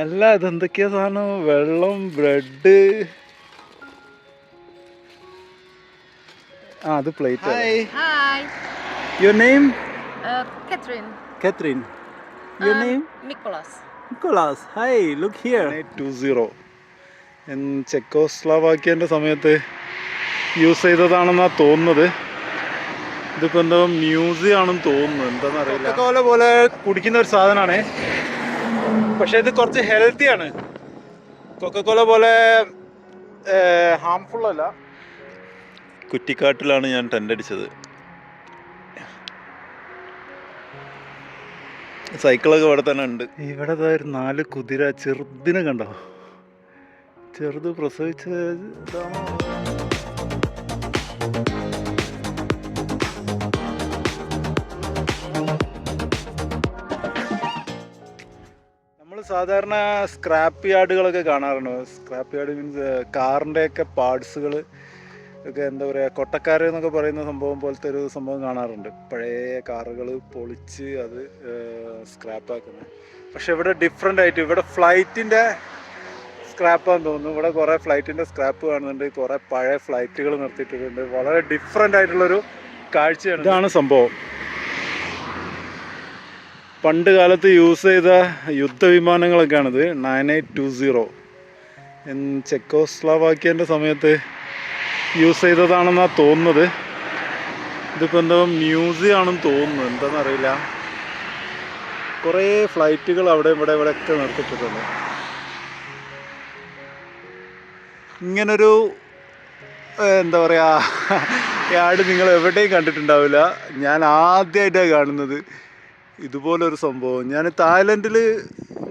അല്ല ഇതെന്തൊക്കെയാ സാധനം? വെള്ളം, ബ്രെഡ്. അത് plate. Hi. Your name? Catherine. Catherine. Your name? Nicholas. Nicholas. Hi, look here. 20 ചെക്കോസ്ലോവാക്യൻ്റെ സമയത്ത് യൂസ് ചെയ്തതാണെന്നാണ് തോന്നുന്നത്. ഇതിപ്പോൾ എന്തോ മ്യൂസിയം ആണെന്ന് തോന്നുന്നു, എന്താണെന്നറിയില്ല. കൊക്കക്കോല പോലെ കുടിക്കുന്ന ഒരു സാധനമാണ്, പക്ഷെ ഇത് കുറച്ച് ഹെൽത്തിയാണ്. കൊക്കക്കോല പോലെ ഹാംഫുൾ അല്ല. കുറ്റിക്കാട്ടിലാണ് ഞാൻ ടെൻ്റ് അടിച്ചത്. സൈക്കിളൊക്കെ ഇവിടെ തന്നെ ഉണ്ട്. ഇവിടെ ഒരു 4 കുതിര, ചെറുതിനെ കണ്ടോ? ചെറുത് പ്രസവിച്ചതാണോ? നമ്മൾ സാധാരണ സ്ക്രാപ്പ് യാർഡുകളൊക്കെ കാണാറുണ്ട്. സ്ക്രാപ്പ് യാർഡ് മീൻസ് കാറിൻ്റെയൊക്കെ പാർട്സുകൾ ഒക്കെ, എന്താ പറയുക, കൊട്ടക്കാർ എന്നൊക്കെ പറയുന്ന സംഭവം പോലത്തെ ഒരു സംഭവം കാണാറുണ്ട്. പഴയ കാറുകൾ പൊളിച്ച് അത് സ്ക്രാപ്പാക്കുന്നത്. പക്ഷെ ഇവിടെ ഡിഫറെൻ്റ് ആയിട്ട്, ഇവിടെ ഫ്ലൈറ്റിൻ്റെ സ്ക്രാപ്പാന്ന് തോന്നുന്നു. ഇവിടെ കുറേ ഫ്ലൈറ്റിൻ്റെ സ്ക്രാപ്പ് കാണുന്നുണ്ട്, കുറേ പഴയ ഫ്ലൈറ്റുകൾ നിർത്തിയിട്ടുണ്ട്. വളരെ ഡിഫറെൻ്റ് ആയിട്ടുള്ളൊരു കാഴ്ചയാണ്. ഇതാണ് സംഭവം. പണ്ട് കാലത്ത് യൂസ് ചെയ്ത യുദ്ധവിമാനങ്ങളൊക്കെയാണിത്. 9820 ചെക്കോസ്ലോവാക്യൻ്റെ സമയത്ത് യൂസ് ചെയ്തതാണെന്നാണ് തോന്നുന്നത്. ഇതിപ്പോൾ എന്തോ മ്യൂസിയം ആണെന്ന് തോന്നുന്നു, എന്താണെന്നറിയില്ല. കുറേ ഫ്ലൈറ്റുകൾ അവിടെ ഇവിടെയൊക്കെ നിർത്തിയിട്ടുണ്ട്. ഇങ്ങനൊരു എന്താ പറയുക യാർഡ് നിങ്ങൾ എവിടെയും കണ്ടിട്ടുണ്ടാവില്ല. ഞാൻ ആദ്യമായിട്ടാണ് കാണുന്നത് ഇതുപോലൊരു സംഭവം. ഞാൻ തായ്ലൻഡിൽ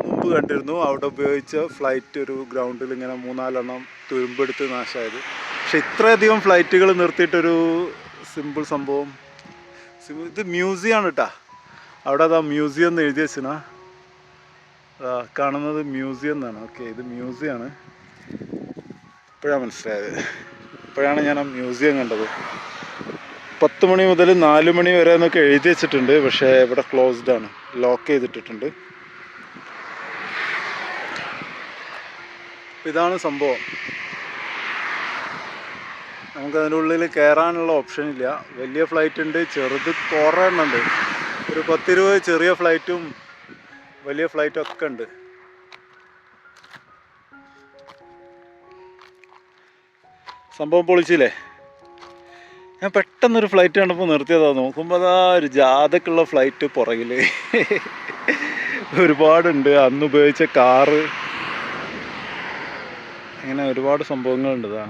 മുമ്പ് കണ്ടിരുന്നു. അവിടെ ഉപയോഗിച്ച ഫ്ലൈറ്റ് ഒരു ഗ്രൗണ്ടിൽ ഇങ്ങനെ 3-4 എണ്ണം തുരുമ്പെടുത്ത് നാശമായത്. പക്ഷെ ഇത്രയധികം ഫ്ലൈറ്റുകൾ നിർത്തിയിട്ടൊരു സിമ്പിൾ സംഭവം. ഇത് മ്യൂസിയമാണ് കേട്ടോ. അവിടെ അതാ മ്യൂസിയം എന്ന് എഴുതി വെച്ചിനാ. കാണുന്നത് മ്യൂസിയം എന്നാണ്. ഓക്കെ, ഇത് മ്യൂസിയമാണ്. ഇപ്പോഴാണ് മനസ്സിലായത്. ഇപ്പോഴാണ് ഞാൻ ആ മ്യൂസിയം കണ്ടത്. 10 മണി മുതൽ 4 മണി വരെ എന്നൊക്കെ എഴുതി വെച്ചിട്ടുണ്ട്. പക്ഷേ ഇവിടെ ക്ലോസ്ഡ് ആണ്, ലോക്ക് ചെയ്തിട്ടിട്ടുണ്ട്. ഇതാണ് സംഭവം. നമുക്കതിൻ്റെ ഉള്ളിൽ കയറാനുള്ള ഓപ്ഷൻ ഇല്ല. വലിയ ഫ്ലൈറ്റ് ഉണ്ട്, ചെറുത് കുറേ എണ്ണം ഉണ്ട്. ഒരു 10-20 ചെറിയ ഫ്ലൈറ്റും വലിയ ഫ്ലൈറ്റും ഒക്കെ ഉണ്ട്. സംഭവം പൊളിച്ചില്ലേ? ഞാൻ പെട്ടെന്നൊരു ഫ്ലൈറ്റ് കണ്ടപ്പോൾ നിർത്തിയതാണ്. നോക്കുമ്പോൾ അതാ ഒരു ജാഥക്കുള്ള ഫ്ലൈറ്റ് പുറകിൽ ഒരുപാടുണ്ട്. അന്ന് ഉപയോഗിച്ച കാറ്, അങ്ങനെ ഒരുപാട് സംഭവങ്ങളുണ്ട്. ഇതാ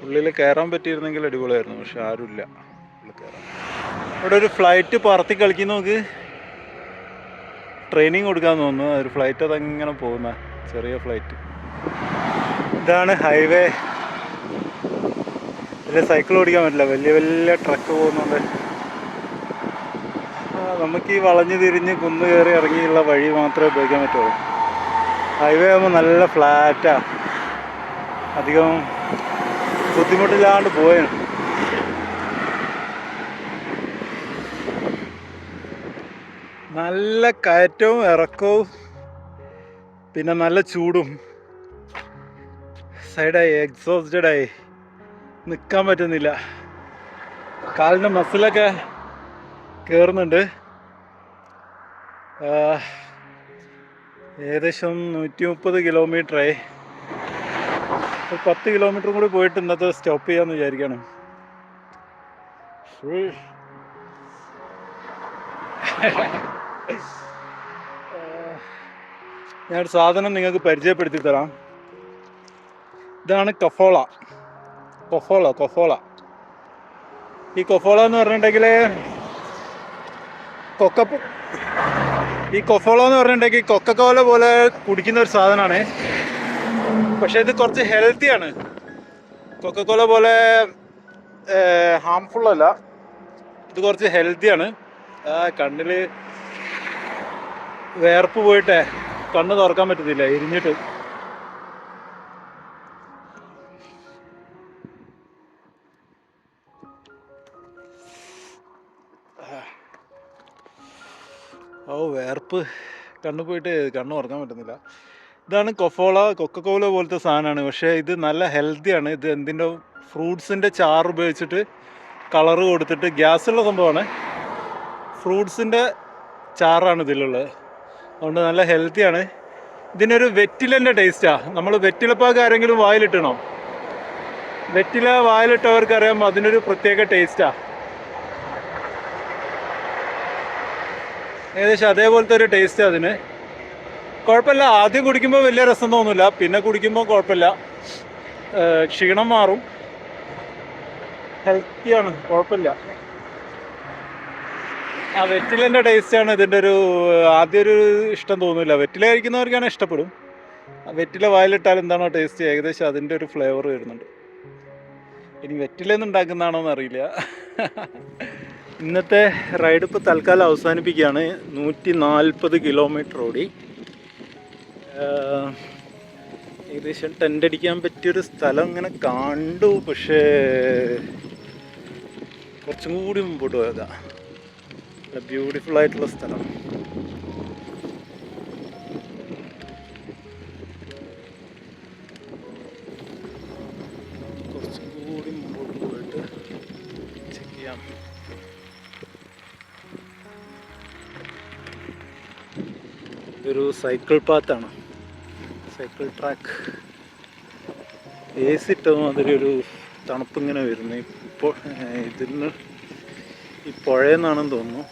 ഉള്ളിൽ കയറാൻ പറ്റിയിരുന്നെങ്കിൽ അടിപൊളിയായിരുന്നു, പക്ഷെ ആരുമില്ല ഉള്ളിൽ കയറാൻ. ഇവിടെ ഒരു ഫ്ലൈറ്റ് പറത്തി കളിക്കുന്ന നോക്ക്. ട്രെയിനിങ് കൊടുക്കാൻ തോന്നുന്നു. ഒരു ഫ്ലൈറ്റ് അതങ്ങനെ പോകുന്ന ചെറിയ ഫ്ലൈറ്റ്. ഇതാണ് ഹൈവേ. ഇതിൽ സൈക്കിൾ ഓടിക്കാൻ പറ്റില്ല, വലിയ വലിയ ട്രക്ക് പോകുന്നുണ്ട്. നമുക്ക് ഈ വളഞ്ഞു തിരിഞ്ഞ് കുന്ന് കയറി ഇറങ്ങിയുള്ള വഴി മാത്രമേ ഉപയോഗിക്കാൻ പറ്റുള്ളൂ. ഹൈവേ ആകുമ്പോൾ നല്ല ഫ്ലാറ്റാണ്, അധികം ബുദ്ധിമുട്ടില്ലാണ്ട് പോയാണ്. നല്ല കയറ്റവും ഇറക്കവും പിന്നെ നല്ല ചൂടും. സൈഡായി എക്സോസ്റ്റഡായി നിൽക്കാൻ പറ്റുന്നില്ല. കാലിൻ്റെ മസിലൊക്കെ കയറുന്നുണ്ട്. ഏകദേശം 130 കിലോമീറ്ററായി. ഒരു 10 കിലോമീറ്ററും കൂടി പോയിട്ട് ഇന്നത്തെ സ്റ്റോപ്പ് ചെയ്യാമെന്ന് വിചാരിക്കുകയാണ്. ഞാനൊരു സാധനം നിങ്ങൾക്ക് പരിചയപ്പെടുത്തി തരാം. ഇതാണ് കൊഫോള. ഈ കൊഫോള എന്ന് പറഞ്ഞിട്ടുണ്ടെങ്കിൽ കൊക്കക്കോല പോലെ കുടിക്കുന്ന ഒരു സാധനമാണ്, പക്ഷെ ഇത് കുറച്ച് ഹെൽത്തിയാണ്. കൊക്കക്കോല പോലെ ഹാംഫുൾ അല്ല, ഇത് കുറച്ച് ഹെൽത്തിയാണ്. കണ്ണിൽ വേർപ്പ് പോയിട്ടേ കണ്ണ് തുറക്കാൻ പറ്റത്തില്ല, എരിഞ്ഞിട്ട്. ഓ വേർപ്പ് കണ്ണു പോയിട്ട് കണ്ണു ഉറങ്ങാൻ പറ്റുന്നില്ല. ഇതാണ് കൊക്കക്കോല പോലത്തെ സാധനമാണ്. പക്ഷേ ഇത് നല്ല ഹെൽത്തിയാണ്. ഇത് എന്തിൻ്റെ ഫ്രൂട്ട്സിൻ്റെ ചാറ് ഉപയോഗിച്ചിട്ട് കളറ് കൊടുത്തിട്ട് ഗ്യാസുള്ള സംഭവമാണ്. ഫ്രൂട്ട്സിൻ്റെ ചാറാണ് ഇതിലുള്ളത്. അതുകൊണ്ട് നല്ല ഹെൽത്തിയാണ്. ഇതിനൊരു വെറ്റിലൻ്റെ ടേസ്റ്റാണ്. നമ്മൾ വെറ്റിലപ്പാക്ക് ആരെങ്കിലും വായിലിട്ടണോ? വെറ്റില വായിലിട്ടവർക്കറിയാം അതിനൊരു പ്രത്യേക ടേസ്റ്റാണ്. ഏകദേശം അതേപോലത്തെ ഒരു ടേസ്റ്റ് അതിന്. കുഴപ്പമില്ല. ആദ്യം കുടിക്കുമ്പോൾ വലിയ രസം തോന്നില്ല, പിന്നെ കുടിക്കുമ്പോൾ കുഴപ്പമില്ല. ക്ഷീണം മാറും. ഹെൽത്തിയാണ്, കുഴപ്പമില്ല. ആ വെറ്റിലേൻ്റെ ടേസ്റ്റാണ് ഇതിൻ്റെ ഒരു ആദ്യം ഒരു ഇഷ്ടം തോന്നില്ല. വെറ്റില കഴിക്കുന്നവർക്കാണ് ഇഷ്ടപ്പെടും. വെറ്റില വായിലിട്ടാൽ എന്താണോ ടേസ്റ്റ്, ഏകദേശം അതിൻ്റെ ഒരു ഫ്ലേവർ വരുന്നുണ്ട്. ഇനി വെറ്റിലെന്ന് ഉണ്ടാക്കുന്നതാണോ എന്നറിയില്ല. ഇന്നത്തെ റൈഡ് ഇപ്പോൾ തൽക്കാലം അവസാനിപ്പിക്കുകയാണ്. 140 കിലോമീറ്റർ ഓടി. ഏകദേശം ടെൻ്റ് അടിക്കാൻ പറ്റിയൊരു സ്ഥലം ഇങ്ങനെ കണ്ടു. പക്ഷേ കുറച്ചും കൂടി മുമ്പോട്ട് പോയതാണ്. നല്ല ബ്യൂട്ടിഫുൾ ആയിട്ടുള്ള സ്ഥലം. കുറച്ചും കൂടി മുമ്പോട്ട് പോയിട്ട് ചെക്ക് ചെയ്യാം. ഇതൊരു സൈക്കിൾ പാത്താണ്, സൈക്കിൾ ട്രാക്ക്. AC ഇട്ട മാതിരി ഒരു തണുപ്പിങ്ങനെ വരുന്നു. ഇപ്പോൾ ഇതിന് ഈ പുഴയെന്നാണെന്ന് തോന്നുന്നു.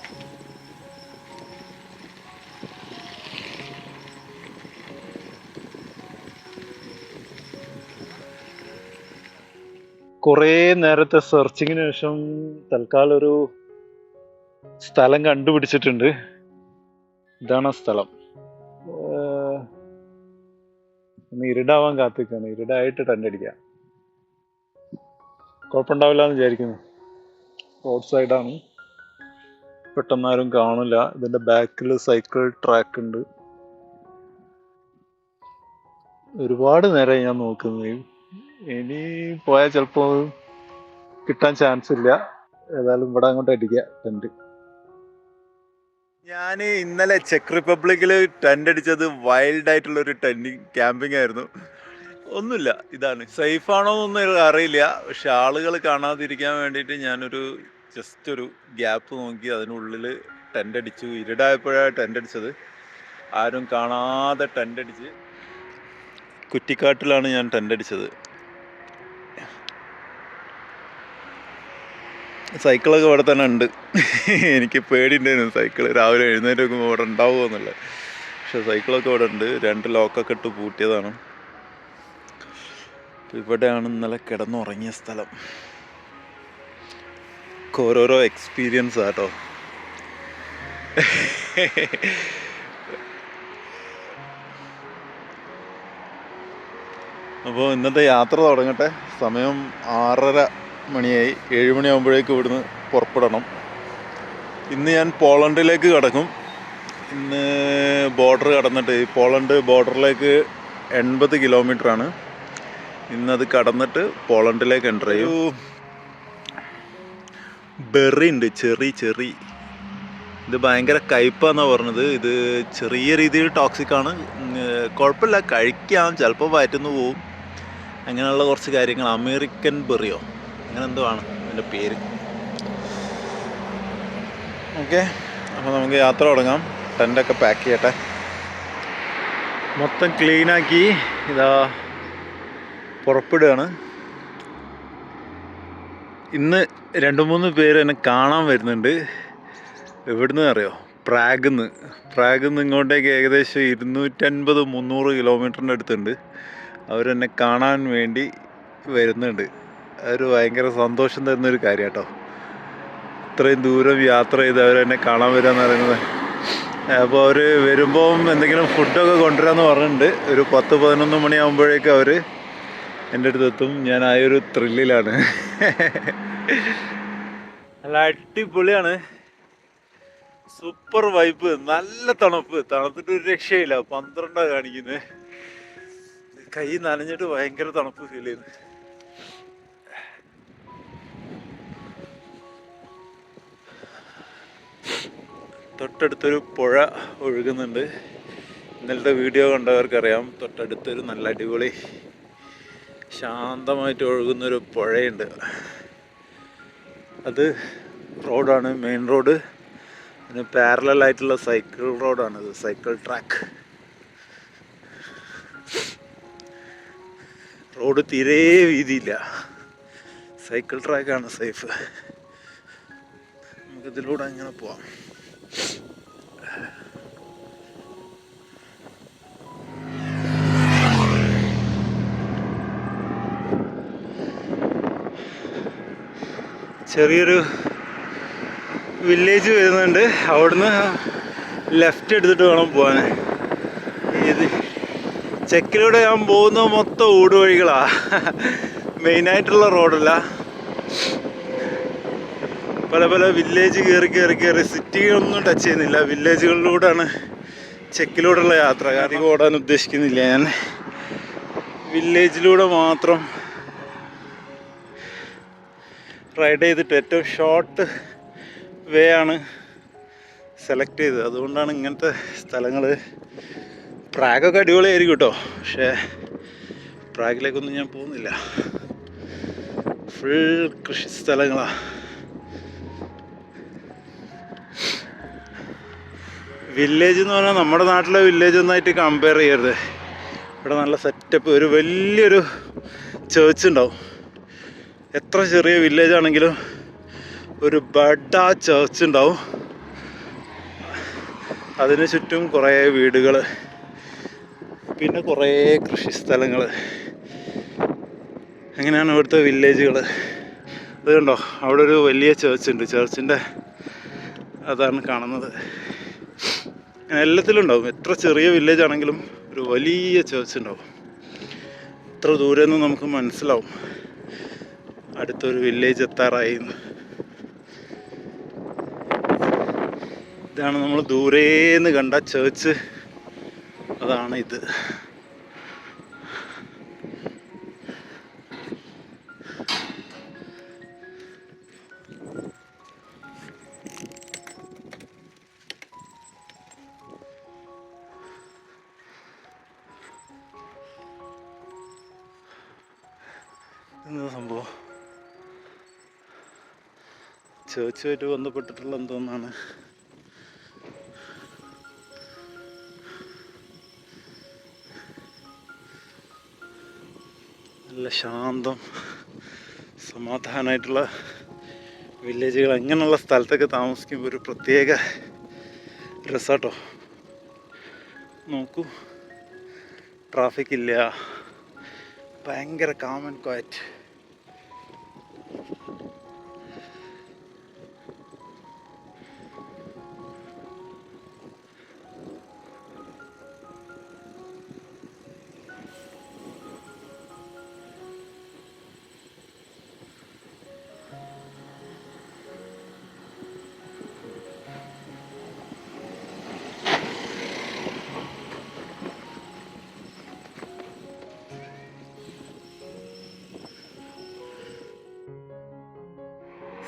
കുറേ നേരത്തെ സെർച്ചിങ്ങിന് ശേഷം തൽക്കാലം ഒരു സ്ഥലം കണ്ടുപിടിച്ചിട്ടുണ്ട്. ഇതാണ് ആ സ്ഥലം. ഒന്ന് ഇരുടാവാൻ കാത്തിക്കാണ്. ഇരുടായിട്ട് ടെൻ്റ് അടിക്കാം. കുഴപ്പമുണ്ടാവില്ല എന്ന് വിചാരിക്കുന്നു. റോഡ് സൈഡാണ്, പെട്ടെന്നാരും കാണില്ല. ഇതിൻ്റെ ബാക്കിൽ സൈക്കിൾ ട്രാക്ക് ഉണ്ട്. ഒരുപാട് നേരമായി ഞാൻ നോക്കുന്നത്. ഇനി പോയാൽ ചിലപ്പോൾ കിട്ടാൻ ചാൻസ് ഇല്ല. ഏതായാലും ഇവിടെ അങ്ങോട്ട് അടിക്കുക ടെൻ്റ്. ഞാൻ ഇന്നലെ ചെക്ക് റിപ്പബ്ലിക്കിൽ ടെൻ്റ് അടിച്ചത് വൈൽഡ് ആയിട്ടുള്ളൊരു ക്യാമ്പിംഗ് ആയിരുന്നു. ഒന്നുമില്ല, ഇതാണ്. സേഫാണോ എന്നൊന്നും അറിയില്ല. പക്ഷെ ആളുകൾ കാണാതിരിക്കാൻ വേണ്ടിയിട്ട് ഞാനൊരു ജസ്റ്റ് ഒരു ഗ്യാപ്പ് നോക്കി അതിനുള്ളിൽ ടെൻ്റ് അടിച്ചു. ഇരുടായപ്പോഴാണ് ടെൻ്റ് അടിച്ചത്. ആരും കാണാതെ ടെൻ്റ് അടിച്ച് കുറ്റിക്കാട്ടിലാണ് ഞാൻ ടെൻ്റ് അടിച്ചത്. സൈക്കിളൊക്കെ ഇവിടെ തന്നെ ഉണ്ട്. എനിക്ക് പേടിയുണ്ടായിരുന്നു സൈക്കിൾ രാവിലെ എഴുന്നേറ്റ് നോക്കുമ്പോൾ ഇവിടെ ഉണ്ടാവുമോ എന്നുള്ളത്. പക്ഷെ സൈക്കിളൊക്കെ ഇവിടെ ഉണ്ട്. 2 ലോക്കൊക്കെ ഇട്ട് പൂട്ടിയതാണ്. ഇവിടെയാണ് ഇന്നലെ കിടന്നുറങ്ങിയ സ്ഥലം. ഓരോരോ എക്സ്പീരിയൻസ് ആട്ടോ. അപ്പോൾ ഇന്നത്തെ യാത്ര തുടങ്ങട്ടെ. സമയം 6:30 മണിയായി. 7 മണിയാകുമ്പോഴേക്കും ഇവിടുന്ന് പുറപ്പെടണം. ഇന്ന് ഞാൻ പോളണ്ടിലേക്ക് കടക്കും. ഇന്ന് ബോർഡർ കടന്നിട്ട്, പോളണ്ട് ബോർഡറിലേക്ക് 80 കിലോമീറ്ററാണ്. ഇന്നത് കടന്നിട്ട് പോളണ്ടിലേക്ക് എൻ്റർ ചെയ്യും. ബെറി ഉണ്ട്, ചെറി. ഇത് ഭയങ്കര കയ്പാന്നാണ് പറഞ്ഞത്. ഇത് ചെറിയ രീതിയിൽ ടോക്സിക്കാണ്. കുഴപ്പമില്ല, കഴിക്കാം. ചിലപ്പോൾ വയറ്റുന്നു പോവും. അങ്ങനെയുള്ള കുറച്ച് കാര്യങ്ങൾ. അമേരിക്കൻ ബെറിയോ അങ്ങനെ എന്തോ ആണ് അതിൻ്റെ പേര്. ഓക്കെ, അപ്പോൾ നമുക്ക് യാത്ര തുടങ്ങാം. ടെൻ്റൊക്കെ പാക്ക് ചെയ്യട്ടെ. മൊത്തം ക്ലീനാക്കി ഇതാ പുറപ്പെടുകയാണ്. ഇന്ന് 2-3 പേര് എന്നെ കാണാൻ വരുന്നുണ്ട്. എവിടുന്ന് അറിയോ? പ്രാഗിന്ന് ഇങ്ങോട്ടേക്ക് ഏകദേശം 250-300 കിലോമീറ്ററിൻ്റെ അടുത്തുണ്ട്. അവരെന്നെ കാണാൻ വേണ്ടി വരുന്നുണ്ട്. അതൊരു ഭയങ്കര സന്തോഷം തരുന്നൊരു കാര്യം കേട്ടോ. ഇത്രയും ദൂരം യാത്ര ചെയ്ത് അവരെന്നെ കാണാൻ വരിക എന്ന് പറയുന്നത്. അപ്പോൾ അവർ വരുമ്പോൾ എന്തെങ്കിലും ഫുഡൊക്കെ കൊണ്ടുവരാമെന്ന് പറഞ്ഞിട്ടുണ്ട്. ഒരു 10-11 മണിയാകുമ്പോഴേക്കും അവർ എൻ്റെ അടുത്തെത്തും. ഞാൻ ആ ഒരു ത്രില്ലിലാണ്. നല്ല അടിപൊളിയാണ്. Super vibe. നല്ല തണുത്തിട്ട് ഒരു രക്ഷയില്ല. 12 കാണിക്കുന്നത്. കൈ നനഞ്ഞിട്ട് ഭയങ്കര തണുപ്പ് ഫീൽ ചെയ്യുന്നു. തൊട്ടടുത്തൊരു പുഴ ഒഴുകുന്നുണ്ട്. ഇന്നലത്തെ വീഡിയോ കണ്ടവർക്കറിയാം, തൊട്ടടുത്തൊരു നല്ല അടിപൊളി ശാന്തമായിട്ട് ഒഴുകുന്നൊരു പുഴയുണ്ട്. അത് റോഡാണ്, മെയിൻ റോഡ്. അതിന് പാരലലായിട്ടുള്ള സൈക്കിൾ റോഡാണിത്, സൈക്കിൾ ട്രാക്ക്. റോഡ് തീരെ വീതിയില്ല, സൈക്കിൾ ട്രാക്കാണ് സേഫ്. നമുക്കിതിലൂടെ അങ്ങനെ പോവാം. ചെറിയൊരു വില്ലേജ് വരുന്നുണ്ട്, അവിടുന്ന് ലെഫ്റ്റ് എടുത്തിട്ട് വേണം പോകാൻ. ഇത് ചെക്കിലൂടെ ഞാൻ പോകുന്നത് മൊത്തം ഊടുവഴികളാണ്, മെയിനായിട്ടുള്ള റോഡല്ല. പല പല വില്ലേജ് കയറി സിറ്റികളൊന്നും ടച്ച് ചെയ്യുന്നില്ല, വില്ലേജുകളിലൂടെയാണ് ചെക്കിലൂടെയുള്ള യാത്ര. അധികം ഓടാൻ ഉദ്ദേശിക്കുന്നില്ല ഞാൻ, വില്ലേജിലൂടെ മാത്രം റൈഡ് ചെയ്തിട്ട് ഏറ്റവും ഷോർട്ട് വേ ആണ് സെലക്ട് ചെയ്തത്. അതുകൊണ്ടാണ് ഇങ്ങനത്തെ സ്ഥലങ്ങൾ. പ്രാഗൊക്കെ അടിപൊളിയായിരിക്കും കേട്ടോ, പക്ഷേ പ്രാഗിലേക്കൊന്നും ഞാൻ പോകുന്നില്ല. ഫുൾ കൃഷി സ്ഥലങ്ങളാണ്. വില്ലേജ് എന്ന് പറഞ്ഞാൽ നമ്മുടെ നാട്ടിലെ വില്ലേജ് ഒന്നായിട്ട് കമ്പയർ ചെയ്യരുത്. ഇവിടെ നല്ല സെറ്റപ്പ്, ഒരു വലിയൊരു ചേർച്ച് ഉണ്ടാവും. എത്ര ചെറിയ വില്ലേജ് ആണെങ്കിലും ഒരു ബഡ ചേർച്ച് ഉണ്ടാവും. അതിന് ചുറ്റും കുറേ വീടുകൾ, പിന്നെ കുറേ കൃഷി സ്ഥലങ്ങൾ. അങ്ങനെയാണ് ഇവിടുത്തെ വില്ലേജുകൾ. അത് കണ്ടോ, അവിടെ ഒരു വലിയ ചേർച്ച് ഉണ്ട്, ചേർച്ചിൻ്റെ അതാണ് കാണുന്നത്. അങ്ങനെ എല്ലാത്തിലും ഉണ്ടാവും. എത്ര ചെറിയ വില്ലേജ് ആണെങ്കിലും ഒരു വലിയ ചേർച്ച് ഉണ്ടാവും. എത്ര ദൂരെ നിന്ന് നമുക്ക് മനസ്സിലാവും അടുത്തൊരു വില്ലേജ് എത്താറായി. ഇതാണ് നമ്മൾ ദൂരേന്ന് കണ്ട ചേർച്ച്, അതാണ് ഇത്. എന്താ സംഭവം? ചേർച്ചുമായിട്ട് ബന്ധപ്പെട്ടിട്ടുള്ള എന്തോന്നാണ്. നല്ല ശാന്തം സമാധാനമായിട്ടുള്ള വില്ലേജുകൾ. അങ്ങനെയുള്ള സ്ഥലത്തൊക്കെ താമസിക്കുമ്പോൾ ഒരു പ്രത്യേക രസാട്ടോ. നോക്കൂ, ട്രാഫിക് ഇല്ല, ഭയങ്കര കാം ആൻഡ് ക്വയറ്റ്.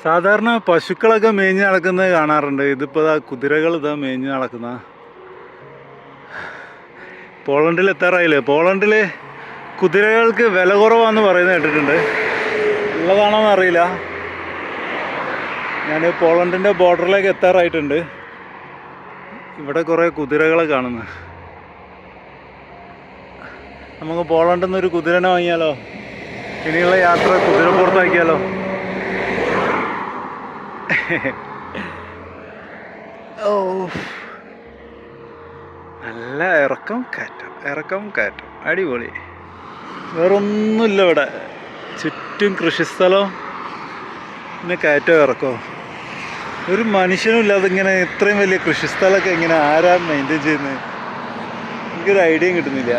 സാധാരണ പശുക്കളൊക്കെ മേഞ്ഞ് നടക്കുന്നത് കാണാറുണ്ട്. ഇതിപ്പോൾ കുതിരകൾ ഇതാ മേഞ്ഞ് നടക്കുന്ന. പോളണ്ടിൽ എത്താറായില്ലേ? പോളണ്ടിൽ കുതിരകൾക്ക് വില കുറവാന്ന് പറയുന്നത് കേട്ടിട്ടുണ്ട്. ഉള്ളതാണോന്ന് അറിയില്ല. ഞാൻ പോളണ്ടിൻ്റെ ബോർഡറിലേക്ക് എത്താറായിട്ടുണ്ട്. ഇവിടെ കുറേ കുതിരകളെ കാണുന്നു. നമുക്ക് പോളണ്ടിൽ നിന്നൊരു കുതിരനെ വാങ്ങിയാലോ? ഇനിയുള്ള യാത്ര കുതിരപ്പുറത്താക്കിയാലോ? ഓ, നല്ല ഇറക്കം കയറ്റം അടിപൊളി. വേറൊന്നുമില്ല ഇവിടെ, ചുറ്റും കൃഷിസ്ഥലം, പിന്നെ കയറ്റോ ഇറക്കോ. ഒരു മനുഷ്യനും ഇല്ലാതെ ഇങ്ങനെ ഇത്രയും വലിയ കൃഷിസ്ഥലമൊക്കെ ഇങ്ങനെ ആരാ മെയിൻറ്റെയിൻ ചെയ്യുന്നത്? എനിക്കൊരു ഐഡിയയും കിട്ടുന്നില്ല.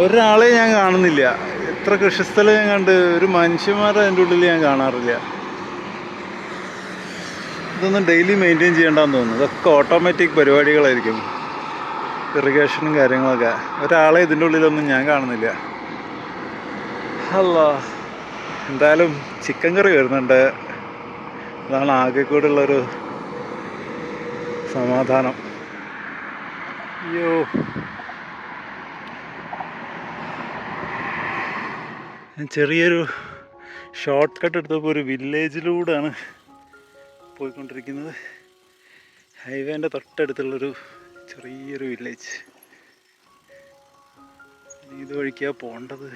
ഒരാളെ ഞാൻ കാണുന്നില്ല. എത്ര കൃഷിസ്ഥലം ഞാൻ കണ്ട്, ഒരു മനുഷ്യന്മാരെ അതിൻ്റെ ഉള്ളിൽ ഞാൻ കാണാറില്ല. ഇതൊന്നും ഡെയിലി മെയിൻറ്റെയിൻ ചെയ്യേണ്ടെന്ന് തോന്നുന്നു. ഇതൊക്കെ ഓട്ടോമാറ്റിക് പരിപാടികളായിരിക്കും, ഇറിഗേഷനും കാര്യങ്ങളൊക്കെ. ഒരാളെ ഇതിൻ്റെ ഉള്ളിലൊന്നും ഞാൻ കാണുന്നില്ല. അല്ലാ, എന്തായാലും ചിക്കൻ കറി വരുന്നുണ്ട്. അതാണ് ആകെ കൂടെയുള്ളൊരു സമാധാനം. അയ്യോ, ഞാൻ ചെറിയൊരു ഷോർട്ട് കട്ട് എടുത്തപ്പോൾ ഒരു വില്ലേജിലൂടെയാണ് പോയിക്കൊണ്ടിരിക്കുന്നത്. ഹൈവേൻ്റെ തൊട്ടടുത്തുള്ളൊരു ചെറിയൊരു വില്ലേജ്. ഇത് വഴിക്കാണ് പോകേണ്ടത്.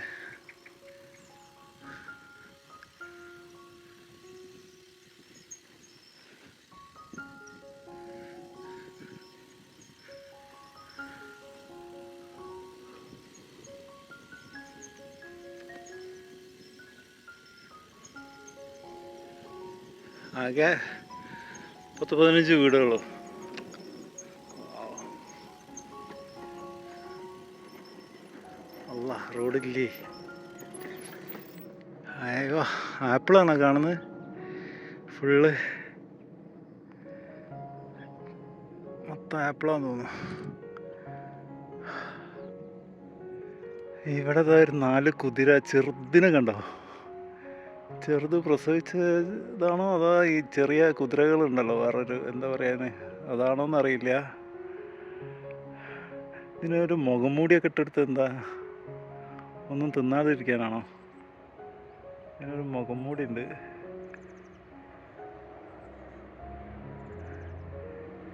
ആകെ 10-15 വീടുകളോ. അല്ല, റോഡില്ലേ. അയ്യോ, ആപ്പിളാണോ കാണുന്നത്? ഫുള്ള് മൊത്തം ആപ്പിളാന്ന് തോന്നുന്നു. ഇവിടെ ഒരു 4 കുതിര ചെറുതിനെ കണ്ടോ? ചെറുത് പ്രസവിച്ചതാണോ അതോ ഈ ചെറിയ കുതിരകളുണ്ടല്ലോ വേറൊരു എന്താ പറയാന്, അതാണോന്നറിയില്ല. ഇതിനൊരു മുഖംമൂടിയൊക്കെ ഇട്ടെടുത്ത് എന്താ, ഒന്നും തിന്നാതിരിക്കാനാണോ? ഇതിനൊരു മുഖംമൂടി ഉണ്ട്.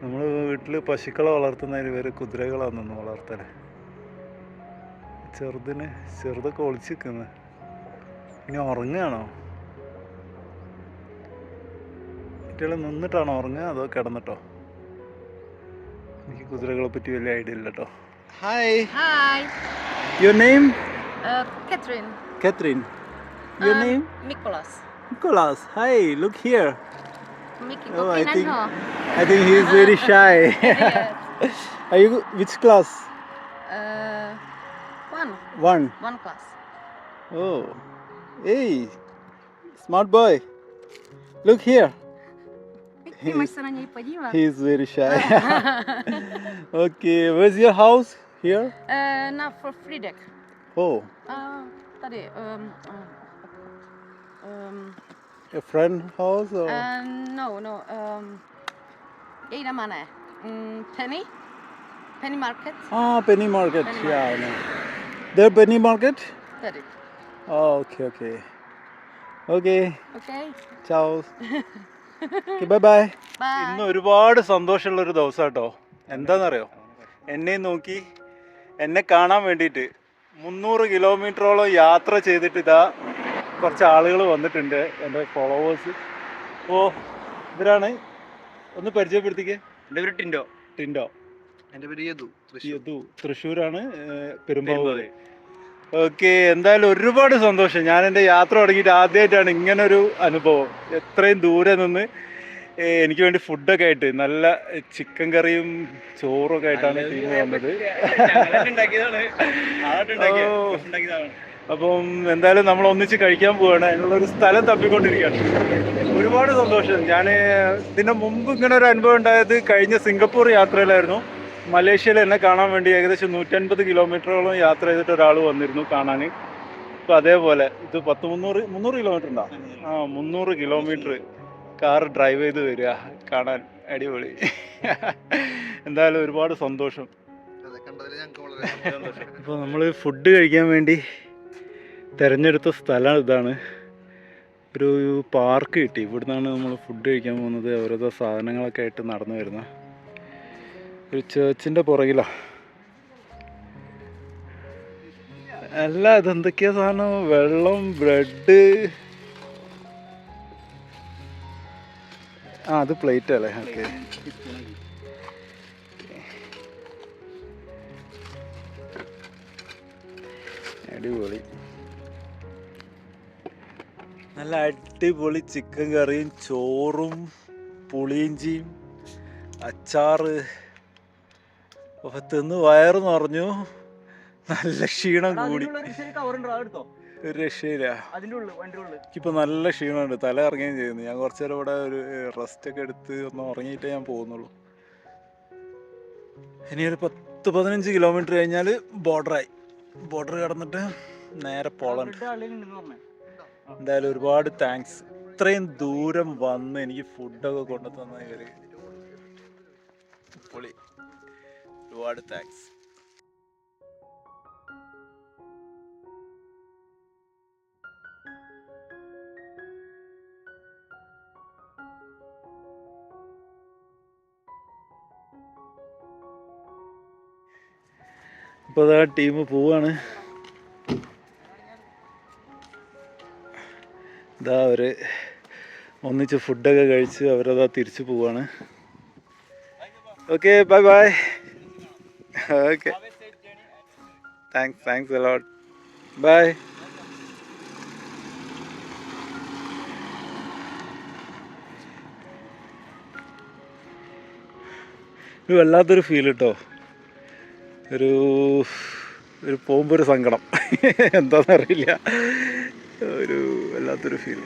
നമ്മൾ വീട്ടിൽ പശുക്കളെ വളർത്തുന്നതിന് ഇവർ കുതിരകളാണെന്ന് വളർത്തല്. ചെറുതൊക്കെ ഒളിച്ച് നിൽക്കുന്നത്. ഇനി ഉറങ്ങുകയാണോ? കുട്ടികൾ നിന്നിട്ടാണോ ഉറങ്ങുക അതോ കിടന്നിട്ടോ? എനിക്ക് കുതിരകളെ പറ്റി വലിയ ഐഡിയ ഇല്ല കേട്ടോ. Hi, Hi. Your name? Catherine. Catherine. Your name? Nicholas. Nicholas. Hi, look here. Mickey. Oh, I Okay, think Nanho. I think he is very shy. Yes. Are you which class? One. One. One class. Oh, hey, smart boy. Look here. Ты мастера не подива. He is very shy. Okay, where's your house? Here? Now for Friedek. Oh, Tadi. a friend house or? No. Ida mana? Penny. Penny Market. Ah, Penny Market. Penny Yeah, I know. There Penny Market? Tadi. Oh, okay. Okay. Okay. Ciao. Okay, bye bye. Bye. ഇന്ന് ഒരുപാട് സന്തോഷമുള്ളൊരു ദിവസം കേട്ടോ. എന്താണെന്നറിയോ, എന്നെ നോക്കി എന്നെ കാണാൻ വേണ്ടിയിട്ട് 300 കിലോമീറ്ററോളം യാത്ര ചെയ്തിട്ട് ഇതാ കുറച്ച് ആളുകൾ വന്നിട്ടുണ്ട്, എൻ്റെ ഫോളോവേഴ്സ്. അപ്പോൾ ഇവരാണ്, ഒന്ന് പരിചയപ്പെടുത്തിക്കേ. എൻ്റെ പേര് ടിൻഡോ. എൻ്റെ പേര് യദു. യദു, തൃശ്ശൂരാണ്, പെരുമ്പാവൂർ. ഓക്കെ, എന്തായാലും ഒരുപാട് സന്തോഷം. ഞാൻ എൻ്റെ യാത്ര തുടങ്ങിയിട്ട് ആദ്യമായിട്ടാണ് ഇങ്ങനൊരു അനുഭവം. എത്രയും ദൂരെ നിന്ന് എനിക്ക് വേണ്ടി ഫുഡൊക്കെ ആയിട്ട് നല്ല ചിക്കൻ കറിയും ചോറും ഒക്കെ ആയിട്ടാണ് ടീം വന്നത്. അപ്പം എന്തായാലും നമ്മൾ ഒന്നിച്ച് കഴിക്കാൻ പോവുകയാണ്. അതിനുള്ളൊരു സ്ഥലം തപ്പിക്കൊണ്ടിരിക്കുകയാണ്. ഒരുപാട് സന്തോഷം. ഞാൻ ഇതിന് മുമ്പ് ഇങ്ങനെ ഒരു അനുഭവം ഉണ്ടായത് കഴിഞ്ഞ സിംഗപ്പൂർ യാത്രയിലായിരുന്നു. മലേഷ്യയിൽ എന്നെ കാണാൻ വേണ്ടി ഏകദേശം 150 കിലോമീറ്ററോളം യാത്ര ചെയ്തിട്ട് ഒരാൾ വന്നിരുന്നു കാണാൻ. അപ്പോൾ അതേപോലെ ഇത് 300 കിലോമീറ്റർ ഉണ്ടോ? 300 കിലോമീറ്റർ കാർ ഡ്രൈവ് ചെയ്ത് വരിക കാണാൻ. അടിപൊളി. എന്തായാലും ഒരുപാട് സന്തോഷം. ഇപ്പോൾ നമ്മൾ ഫുഡ് കഴിക്കാൻ വേണ്ടി തിരഞ്ഞെടുത്ത സ്ഥലം ഇതാണ്. ഒരു പാർക്ക് കിട്ടി. ഇവിടുന്നാണ് നമ്മൾ ഫുഡ് കഴിക്കാൻ പോകുന്നത്. ഓരോരോ സാധനങ്ങളൊക്കെ ആയിട്ട് നടന്നു വരുന്ന ഒരു ചേർച്ചിൻ്റെ പുറകിലാണ്. അല്ല, ഇതെന്തൊക്കെയാ സാധനം? വെള്ളം, ബ്രെഡ്. അത് പ്ലേറ്റ് അല്ലേ? ഓക്കെ. അടിപൊളി. നല്ല അടിപൊളി ചിക്കൻ കറിയും ചോറും പുളിയിഞ്ചിയും അച്ചാറ്. തിന്ന് വയറ് നിറഞ്ഞു. നല്ല ക്ഷീണം കൂടി. ഒരു രക്ഷയില്ല. എനിക്കിപ്പോൾ നല്ല ക്ഷീണമുണ്ട്, തല ഇറങ്ങുകയും ചെയ്യുന്നു. ഞാൻ കുറച്ചു നേരം ഇവിടെ ഒരു റെസ്റ്റൊക്കെ എടുത്ത് ഒന്ന് ഉറങ്ങിയിട്ടേ ഞാൻ പോകുന്നുള്ളൂ. ഇനി ഒരു 10-15 കിലോമീറ്റർ കഴിഞ്ഞാൽ ബോർഡർ കടന്നിട്ട് നേരെ പോളണ്ട്. എന്തായാലും ഒരുപാട് താങ്ക്സ്. ഇത്രയും ദൂരം വന്ന് എനിക്ക് ഫുഡൊക്കെ കൊണ്ടു തന്ന ഇവര് പൊളി. ഒരുപാട് താങ്ക്സ്. അപ്പോൾ അതാ ടീം പോവാണ്. ഇതാ അവർ ഒന്നിച്ച് ഫുഡൊക്കെ കഴിച്ച് അവരതാ തിരിച്ചു പോവാണ്. Okay, bye bye. Okay, thanks a lot. Bye. ഒരു വല്ലാത്തൊരു ഫീൽ കേട്ടോ. ഒരു പോകുമ്പോൾ ഒരു സങ്കടം എന്താണെന്നറിയില്ല. ഒരു വല്ലാത്തൊരു ഫീൽ.